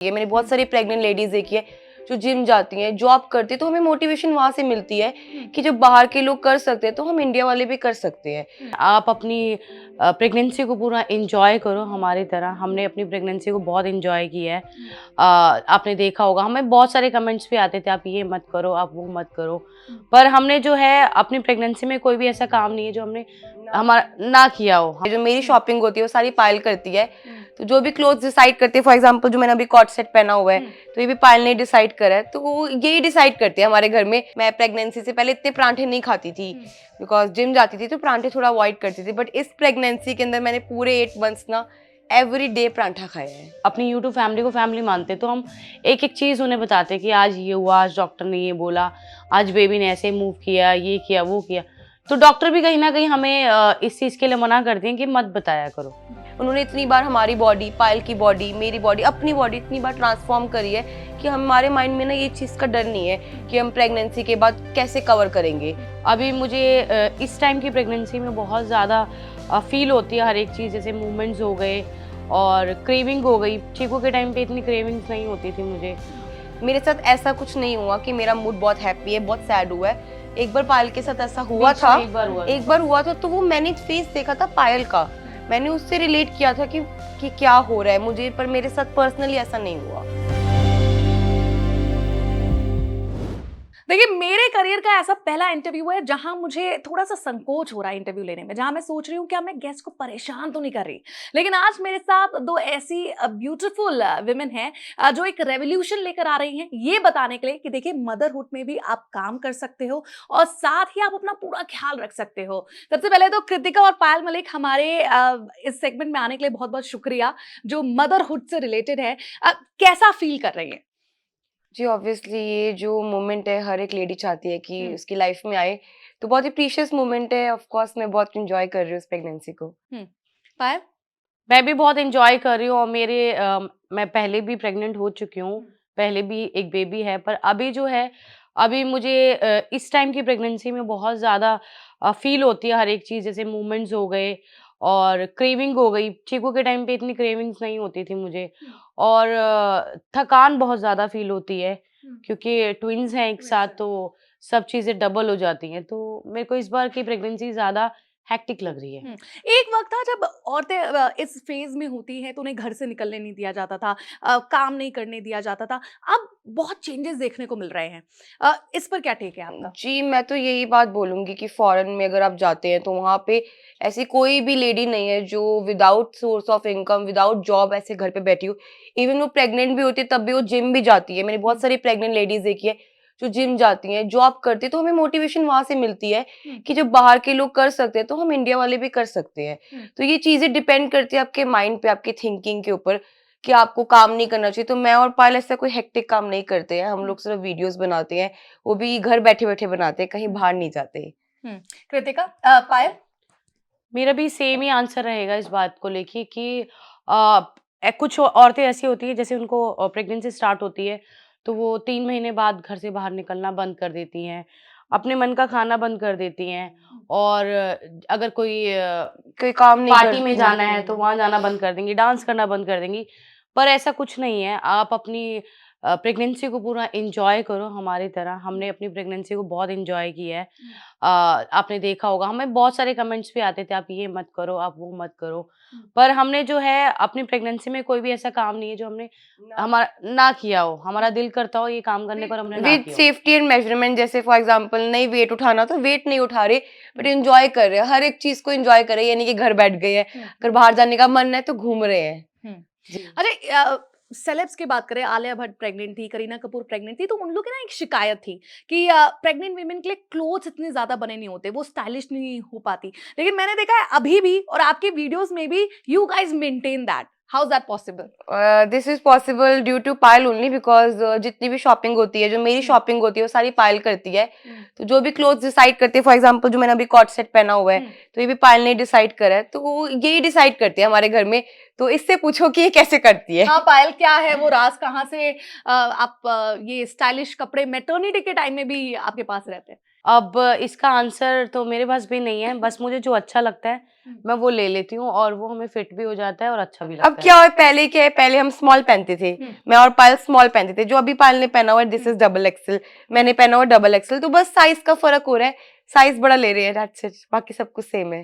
ये मैंने बहुत सारी प्रेग्नेंट लेडीज देखी है जो जिम जाती हैं, जॉब करती है, तो हमें मोटिवेशन वहां से मिलती है कि जब बाहर के लोग कर सकते हैं तो हम इंडिया वाले भी कर सकते हैं। आप अपनी प्रेगनेंसी को पूरा एंजॉय करो हमारी तरह। हमने अपनी प्रेगनेंसी को बहुत एंजॉय किया है। आपने देखा होगा हमें बहुत सारे कमेंट्स भी आते थे, आप ये मत करो, आप वो मत करो। पर हमने जो है अपनी प्रेगनेंसी में कोई भी ऐसा काम नहीं है जो हमने हमारा ना किया हो। जो मेरी शॉपिंग होती है वो सारी पायल करती है, तो जो भी क्लोथ्स डिसाइड करती है, फॉर एग्जांपल जो मैंने अभी कॉट सेट पहना हुआ है तो ये भी पायल ने डिसाइड करा है, तो वो यही डिसाइड करते हैं हमारे घर में। मैं प्रेगनेंसी से पहले इतने परांठे नहीं खाती थी बिकॉज जिम जाती थी, तो परांठे थोड़ा अवॉइड करती थी, बट इस प्रेगनेंसी के अंदर मैंने पूरे 8 मंथ्स ना एवरी डे परांठा खाया है। अपनी यूट्यूब फैमिली को फैमिली मानते, तो हम एक एक चीज़ उन्हें बताते कि आज ये हुआ, आज डॉक्टर ने ये बोला, आज बेबी ने ऐसे मूव किया, ये किया, वो किया। तो डॉक्टर भी कहीं ना कहीं हमें इस चीज़ के लिए मना करते हैं कि मत बताया करो। उन्होंने इतनी बार हमारी बॉडी, पायल की बॉडी, मेरी बॉडी, अपनी बॉडी इतनी बार ट्रांसफॉर्म करी है कि हमारे माइंड में ना ये चीज़ का डर नहीं है कि हम प्रेगनेंसी के बाद कैसे कवर करेंगे। अभी मुझे इस टाइम की प्रेगनेंसी में बहुत ज़्यादा फील होती है हर एक चीज़, जैसे मूवमेंट्स हो गए और क्रेविंग हो गई। चीकू के टाइम पे इतनी क्रेविंग्स नहीं होती थी मुझे। मेरे साथ ऐसा कुछ नहीं हुआ कि मेरा मूड बहुत हैप्पी है, बहुत सैड हुआ है। एक बार पायल के साथ ऐसा हुआ था, एक बार हुआ था, तो वो मैंने फेस देखा था पायल का, मैंने उससे रिलेट किया था कि क्या हो रहा है मुझे, पर मेरे साथ पर्सनली ऐसा नहीं हुआ। देखिए, मेरे करियर का ऐसा पहला इंटरव्यू है जहां मुझे थोड़ा सा संकोच हो रहा है इंटरव्यू लेने में, जहां मैं सोच रही हूँ क्या मैं गेस्ट को परेशान तो नहीं कर रही। लेकिन आज मेरे साथ दो ऐसी ब्यूटीफुल विमेन हैं जो एक रेवोल्यूशन लेकर आ रही हैं, ये बताने के लिए कि देखिए मदरहुड में भी आप काम कर सकते हो और साथ ही आप अपना पूरा ख्याल रख सकते हो। सबसे पहले तो कृतिका और पायल मलिक हमारे इस सेगमेंट में आने के लिए बहुत बहुत शुक्रिया, जो मदरहुड से रिलेटेड है। कैसा फील कर रही है? जी, ऑब्वियसली ये जो मोमेंट है हर एक लेडी चाहती है कि उसकी लाइफ में आए, तो बहुत ही प्रीशियस मोमेंट है। ऑफ कोर्स मैं बहुत एंजॉय कर रही हूँ इस प्रेगनेंसी को। पायल? मैं भी बहुत एंजॉय कर रही हूँ और मैं पहले भी प्रेग्नेंट हो चुकी हूँ, पहले भी एक बेबी है, पर अभी जो है, अभी मुझे इस टाइम की प्रेगनेंसी में बहुत ज़्यादा फील होती है हर एक चीज़, जैसे मूवमेंट्स हो गए और क्रेविंग हो गई। चीकू के टाइम पे इतनी क्रेविंग्स नहीं होती थी मुझे और थकान बहुत ज़्यादा फील होती है क्योंकि ट्विन्स हैं एक साथ, तो सब चीज़ें डबल हो जाती हैं। तो मेरे को इस बार की प्रेगनेंसी ज़्यादा हेक्टिक लग रही है। एक वक्त था जब औरतें इस फेज में होती हैं तो उन्हें घर से निकलने नहीं दिया जाता था, काम नहीं करने दिया जाता था। अब बहुत चेंजेस देखने को मिल रहे हैं। इस पर क्या टेक है आपका? जी, मैं तो यही बात बोलूँगी कि फ़ॉरेन में अगर आप जाते हैं तो वहाँ पे ऐसी कोई भी लेडी नहीं है जो without source of income, without job ऐसे घर पे बैठी हो। इवन वो प्रेग्नेंट भी होती है तब भी वो जिम भी जाती है। मैंने बहुत सारी प्रेग्नेंट लेडीज़ देखी है जो जिम जाती हैं, जॉब करती हैं, तो हमें मोटिवेशन वहाँ से मिलती है कि जब बाहर के लोग कर सकते हैं तो हम इंडिया वाले भी कर सकते हैं। तो ये चीज़ें डिपेंड करती है आपके माइंड पे, आपकी थिंकिंग के ऊपर कि आपको काम नहीं करना चाहिए। तो मैं और पायल ऐसा कोई हेक्टिक काम नहीं करते हैं, हम लोग सिर्फ वीडियोज़ बनाते हैं, वो भी घर बैठे-बैठे बनाते हैं, कहीं बाहर नहीं जाते। कृतिका, पायल? मेरा भी सेम ही आंसर रहेगा इस बात को लेके कि अ, कुछ औरतें ऐसी होती हैं जैसे उनको प्रेगनेंसी स्टार्ट होती है तो वो 3 महीने बाद घर से बाहर निकलना बंद कर देती हैं, अपने मन का खाना बंद कर देती हैं और अगर कोई कोई काम नहीं पार्टी में करती जाना है हैं। तो वहाँ जाना बंद कर देंगी, डांस करना बंद कर देंगी। पर ऐसा कुछ नहीं है, आप अपनी प्रेगनेंसी को पूरा एन्जॉय करो हमारी तरह। हमने अपनी प्रेगनेंसी को बहुत एन्जॉय किया है। आपने देखा होगा हमें बहुत सारे कमेंट्स भी आते थे, आप ये मत करो, आप वो मत करो। पर हमने जो है अपनी प्रेगनेंसी में कोई भी ऐसा काम नहीं है जो हमने हमारा ना किया हो। हमारा दिल करता हो ये काम करने को और हमने ना विद किया हो। सेफ्टी एंड मेजरमेंट, जैसे फॉर एग्जांपल नहीं वेट उठाना तो वेट नहीं उठा रहे, बट एंजॉय कर रहे हैं, हर एक चीज को एंजॉय कर रहे हैं, यानी कि घर बैठ गए हैं, अगर बाहर जाने का मन है तो घूम रहे हैं। जी। अरे, सेलेब्स की बात करें, आलिया भट्ट प्रेग्नेंट थी, करीना कपूर प्रेग्नेंट थी, तो उन लोग की ना एक शिकायत थी कि प्रेग्नेंट वीमेन के लिए क्लोथ्स इतने ज्यादा बने नहीं होते, वो स्टाइलिश नहीं हो पाती। लेकिन मैंने देखा है अभी भी और आपके वीडियोस में भी you guys maintain that. How is that possible? This is possible due to Payal only because जितनी भी शॉपिंग होती है, जो मेरी शॉपिंग होती है वो सारी पायल करती है। तो जो भी क्लोथ्स डिसाइड करते हैं, फॉर एग्जांपल जो मैंने अभी कॉट सेट पहना हुआ है तो ये भी पायल ने डिसाइड करा है, तो वो यही डिसाइड करते हैं हमारे घर में। तो इससे पूछो कि ये कैसे करती है। हाँ पायल, क्या है वो राज, कहाँ से आप ये स्टाइलिश कपड़े मैटरनिटी के टाइम में भी आपके पास रहते हैं? अब इसका आंसर तो मेरे पास भी नहीं है, बस मुझे जो अच्छा लगता है मैं वो ले लेती हूँ और वो हमें फिट भी हो जाता है और अच्छा भी अब लगता क्या है, पहले क्या है, पहले हम स्मॉल पहनते थे, मैं और पायल स्मॉल पहनते थे, जो अभी पायल ने पहना हुआ है दिस इज डबल एक्सेल, मैंने पहना हुआ डबल एक्सेल, तो बस साइज का फर्क हो रहा है, साइज बड़ा ले रही है, that's it, बाकी सब कुछ सेम है।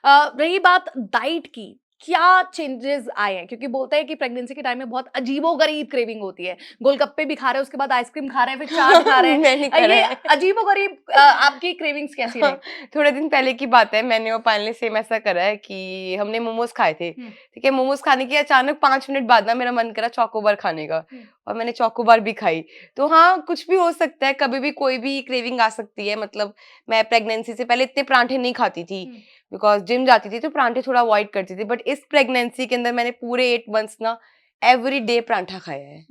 रही बात डाइट की, क्या चेंजेस आए हैं? क्योंकि बोलते हैं कि प्रेगनेंसी के टाइम में बहुत अजीबोगरीब क्रेविंग होती है, गोलगप्पे भी खा रहे हैं, उसके बाद आइसक्रीम खा रहे हैं, फिर चाट खा रहे हैं। मैंने करा ये है। अजीबोगरीब आपकी क्रेविंग्स कैसी रही? थोड़े दिन पहले की बात है, मैंने और पायल ने सेम ऐसा करा है कि हमने मोमोज खाए थे, ठीक है, मोमोज खाने के अचानक 5 मिनट बाद ना मेरा मन करा चोकोबार खाने का, और मैंने चोकोबार भी खाई। तो हाँ, कुछ भी हो सकता है, कभी भी कोई भी क्रेविंग आ सकती है। मतलब मैं प्रेगनेंसी से पहले इतने परांठे नहीं खाती थी, बिकॉज जिम जाती थी तो परांठे थोड़ा अवॉइड करती थी, बट इस प्रेगनेंसी के अंदर मैंने पूरे 8 मंथ्स ना एवरी डे परांठा खाया है,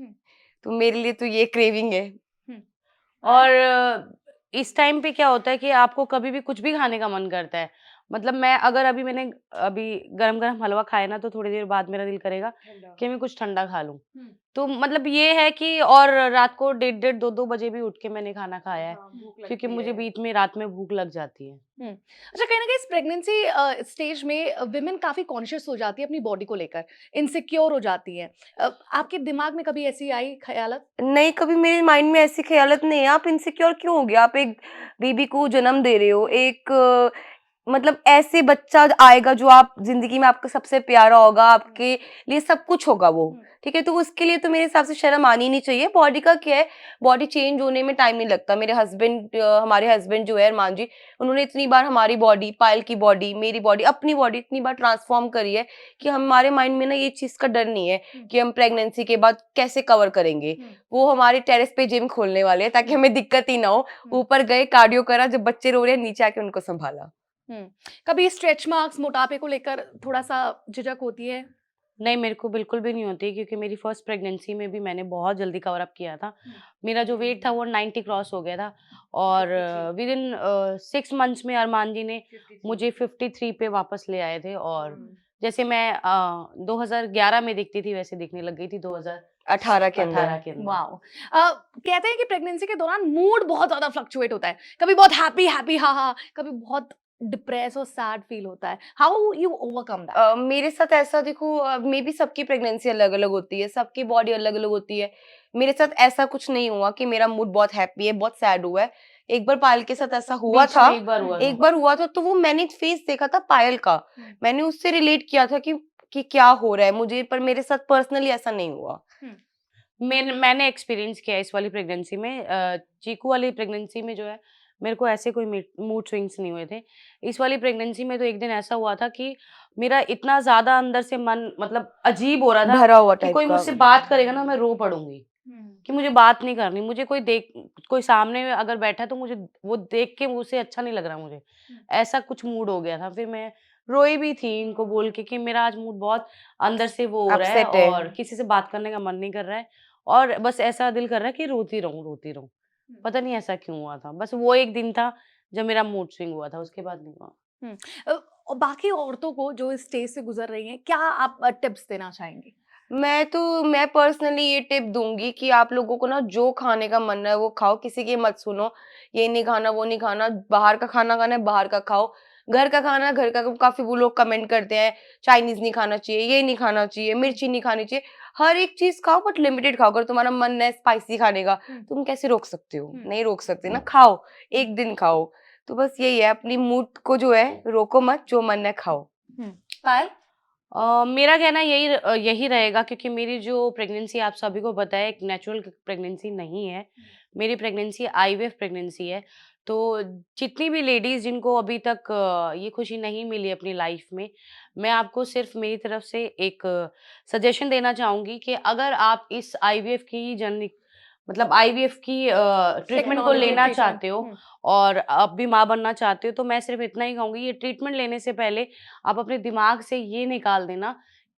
तो मेरे लिए तो ये क्रेविंग है। और इस टाइम पे क्या होता है कि आपको कभी भी कुछ भी खाने का मन करता है। मतलब मैंने अभी गरम-गरम हलवा खाया ना, तो थोड़ी देर बाद मेरा दिल करेगा कि मैं कुछ ठंडा खा लूँ। तो मतलब ये है कि और रात को डेढ़ 2-2 बजे भी उठ के मैंने खाना खाया है, क्योंकि मुझे बीच में रात में भूख लग जाती है। अच्छा, कहीं ना कहीं इस प्रेगनेंसी स्टेज में विमेन काफी कॉन्शियस हो जाती है अपनी बॉडी को लेकर, इनसिक्योर हो जाती है। आपके दिमाग में कभी ऐसी आई ख्यालत? नहीं, कभी मेरे माइंड में ऐसी ख़यालत नहीं है। आप इनसिक्योर क्यों हो गए? आप एक बेबी को जन्म दे रहे हो, एक मतलब ऐसे बच्चा आएगा जो आप ज़िंदगी में आपका सबसे प्यारा होगा, आपके लिए सब कुछ होगा वो, ठीक है? तो उसके लिए तो मेरे हिसाब से शर्म आनी ही नहीं चाहिए। बॉडी का क्या है, बॉडी चेंज होने में टाइम नहीं लगता। हमारे हस्बैंड जो है अरमान जी, उन्होंने इतनी बार हमारी बॉडी, पायल की बॉडी, मेरी बॉडी, अपनी बॉडी इतनी बार ट्रांसफ़ॉर्म करी है कि हमारे माइंड में ना ये चीज़ का डर नहीं है कि हम प्रेगनेंसी के बाद कैसे कवर करेंगे। वो हमारे टेरेस पे जिम खोलने वाले हैं ताकि हमें दिक्कत ही ना हो। ऊपर गए, कार्डियो करा, जब बच्चे रो रहे हैं नीचे आके उनको संभाला। कभी स्ट्रेच मार्क्स, मोटापे को लेकर थोड़ा सा झिझक होती है? नहीं, मेरे को बिल्कुल भी नहीं होती, क्योंकि मेरी फर्स्ट प्रेगनेंसी में भी मैंने बहुत जल्दी कवर अप किया था। मेरा जो वेट था वो 90 क्रॉस हो गया था, और विदिन 6 मंथ्स में अरमान जी ने मुझे 53 पे वापस ले आए थे। और जैसे मैं 2011 में दिखती थी, वैसे दिखने लग गई थी 18 के 2018 अंदर। के अंदर। वाओ! कहते हैं कि प्रेगनेंसी के दौरान मूड बहुत ज़्यादा फ्लक्चुएट होता है। कभी बहुत हैप्पी हैप्पी हा हा, कभी बहुत डिप्रेस और सैड फील होता है। How you overcome that? मेरे साथ ऐसा देखो, मे बी सबकी प्रेगनेंसी अलग-अलग होती है, सबकी बॉडी अलग-अलग होती है। मेरे साथ ऐसा कुछ नहीं हुआ कि मेरा मूड बहुत हैप्पी है, बहुत सैड हुआ है। एक बार पायल के साथ ऐसा हुआ बीच था, में एक बार हुआ था। तो वो मैंने फेस देखा था पायल का। मैंने उससे रिलेट किया था कि क्या हो रहा है मुझे, पर मेरे साथ पर्सनली ऐसा नहीं हुआ। मैंने एक्सपीरियंस किया है इस वाली प्रेगनेंसी में। चीकू वाली प्रेगनेंसी में जो है, मेरे को ऐसे कोई मूड स्विंग्स नहीं हुए थे। इस वाली प्रेगनेंसी में तो एक दिन ऐसा हुआ था कि मेरा इतना ज़्यादा अंदर से मन मतलब अजीब हो रहा था भरा हुआ कि टाइप कोई का। मुझसे बात करेगा ना, मैं रो पड़ूँगी, कि मुझे बात नहीं करनी। मुझे कोई सामने अगर बैठा है तो मुझे वो देख के उसे अच्छा नहीं लग रहा मुझे। ऐसा कुछ मूड हो गया था। फिर मैं रोई भी थी इनको बोल के कि मेरा आज मूड बहुत अंदर से वो हो रहा है अपसेट है। और किसी से बात करने का मन नहीं कर रहा है, और बस ऐसा दिल कर रहा है कि रोती रहूँ, रोती रहूँ। पता नहीं ऐसा क्यों हुआ था। बस वो एक दिन था जब मेरा मूड स्विंग हुआ था, उसके बाद नहीं हुआ। और बाकी औरतों को जो इस स्टेज से गुजर रही हैं, क्या आप टिप्स देना चाहेंगी? मैं पर्सनली ये टिप दूँगी कि आप लोगों को ना जो खाने का मन है वो खाओ, किसी की मत सुनो। ये नहीं खाना, वो नहीं खाना, बाहर का खाना खाना है बाहर का खाओ। घर का खाना घर का, काफ़ी वो लोग कमेंट करते हैं, चाइनीज़ नहीं खाना चाहिए, ये नहीं खाना चाहिए, मिर्ची नहीं खानी चाहिए। हर एक चीज़ खाओ बट लिमिटेड खाओ। अगर तुम्हारा मन है स्पाइसी खाने का, तुम कैसे रोक सकते हो? नहीं रोक सकते ना, खाओ, एक दिन खाओ। तो बस यही है, अपनी मूड को जो है रोको मत, जो मन है खाओ। पायल? मेरा कहना यही रहेगा, क्योंकि मेरी जो प्रेगनेंसी आप सभी को पता है, एक नेचुरल प्रेगनेंसी नहीं है। मेरी प्रेगनेंसी आईवीएफ प्रेगनेंसी है। तो जितनी भी लेडीज़ जिनको अभी तक ये खुशी नहीं मिली अपनी लाइफ में, मैं आपको सिर्फ मेरी तरफ से एक सजेशन देना चाहूँगी कि अगर आप इस आईवीएफ की जर्नी मतलब आईवीएफ की ट्रीटमेंट को टेक्नोलॉजी लेना ट्रीटमेंट। चाहते हो और आप भी माँ बनना चाहते हो, तो मैं सिर्फ इतना ही कहूँगी, ये ट्रीटमेंट लेने से पहले आप अपने दिमाग से ये निकाल देना,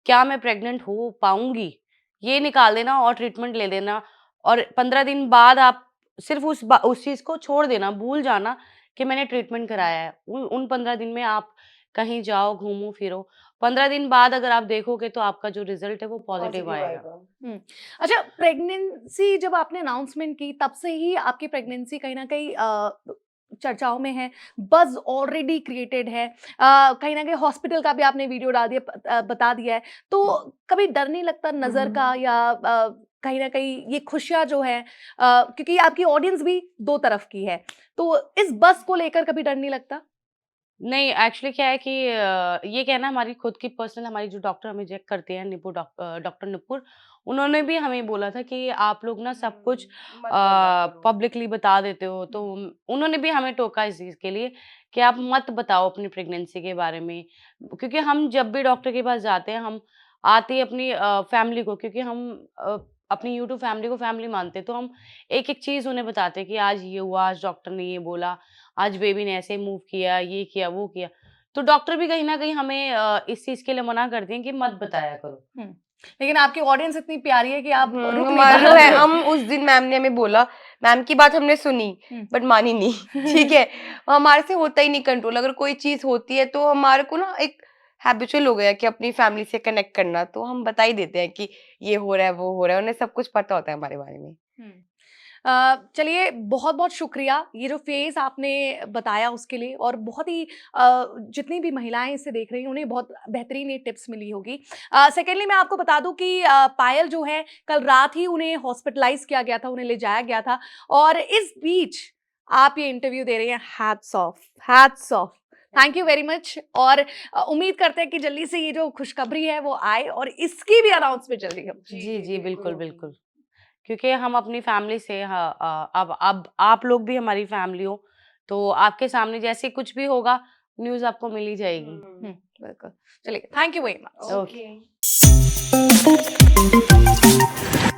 क्या मैं प्रेग्नेंट हो पाऊँगी? ये निकाल देना और ट्रीटमेंट ले लेना, और 15 दिन बाद आप सिर्फ उस चीज़ को छोड़ देना, भूल जाना कि मैंने ट्रीटमेंट कराया है। उन 15 दिन में आप कहीं जाओ, घूमो-फिरो। 15 दिन बाद अगर आप देखोगे तो आपका जो रिज़ल्ट है वो पॉज़िटिव आएगा। अच्छा, प्रेगनेंसी जब आपने अनाउंसमेंट की, तब से ही आपकी प्रेगनेंसी कहीं न कहीं चर्चाओं में है, बज़ ऑलरेडी क्रिएटेड है, कहीं न कहीं हॉस्पिटल का भी आपने वीडियो डाल दिया, बता दिया है। तो कभी डर नहीं लगता नज़र का, या कहीं न कहीं ये खुशियाँ जो है, क्योंकि आपकी ऑडियंस भी 2 तरफ की है, तो इस बज़ को लेकर कभी डर नहीं लगता? नहीं, एक्चुअली क्या है कि ये क्या है ना, हमारी खुद की पर्सनल, हमारी जो डॉक्टर हमें चेक करते हैं, डॉक्टर नुपुर, उन्होंने भी हमें बोला था कि आप लोग ना सब कुछ मत बताया करो। पब्लिकली बता देते हो, तो उन्होंने भी हमें टोका इस चीज़ के लिए कि आप मत बताओ अपनी प्रेगनेंसी के बारे में। क्योंकि हम जब भी डॉक्टर के पास जाते हैं, हम आते ही अपनी फैमिली को, क्योंकि हम अपनी यूट्यूब फैमिली को फैमिली मानते हैं, तो हम एक-एक चीज़ उन्हें बताते हैं कि आज ये हुआ, आज डॉक्टर ने ये बोला, आज बेबी ने ऐसे मूव किया, ये किया, वो किया। तो डॉक्टर भी कहीं न कहीं हमें इस चीज़ के लिए मना करते हैं कि मत बताया करो। हुँ। लेकिन आपकी ऑडियंस इतनी प्यारी है कि आप रुक नहीं हमारा जो है, पाते। हम उस दिन मैम ने हमें बोला, मैम की बात हमने सुनी हुँ। बट मानी नहीं। ठीक है, हमारे से होता ही नहीं कंट्रोल। अगर कोई चीज होती है तो हमारे को ना एक हैबिचुअल हो गया है कि अपनी फैमिली से कनेक्ट करना, तो हम बता ही देते हैं कि ये हो रहा है, वो हो रहा है, उन्हें सब कुछ पता होता है हमारे बारे में। हुँ। चलिए, बहुत-बहुत शुक्रिया ये जो फ़ेज़ आपने बताया उसके लिए, और बहुत ही जितनी भी महिलाएँ इसे देख रही हैं उन्हें बहुत बेहतरीन ये टिप्स मिली होगी। सेकेंडली मैं आपको बता दूँ कि पायल जो है कल रात ही उन्हें हॉस्पिटलाइज़ किया गया था, उन्हें ले जाया गया था, और इस बीच आप ये इंटरव्यू दे रही हैं। Hats off, hats off. Thank you very much, और उम्मीद करते हैं कि जल्दी से ये जो खुशखबरी है वो आए, और इसकी भी अनाउंसमेंट जल्दी हो। जी, बिल्कुल, बिल्कुल। क्योंकि हम अपनी फैमिली से, अब आप लोग भी हमारी फैमिली हो, तो आपके सामने जैसे कुछ भी होगा, न्यूज़ आपको मिल ही जाएगी। हुँ, बिल्कुल। चलिए, thank you very much. Okay. Okay.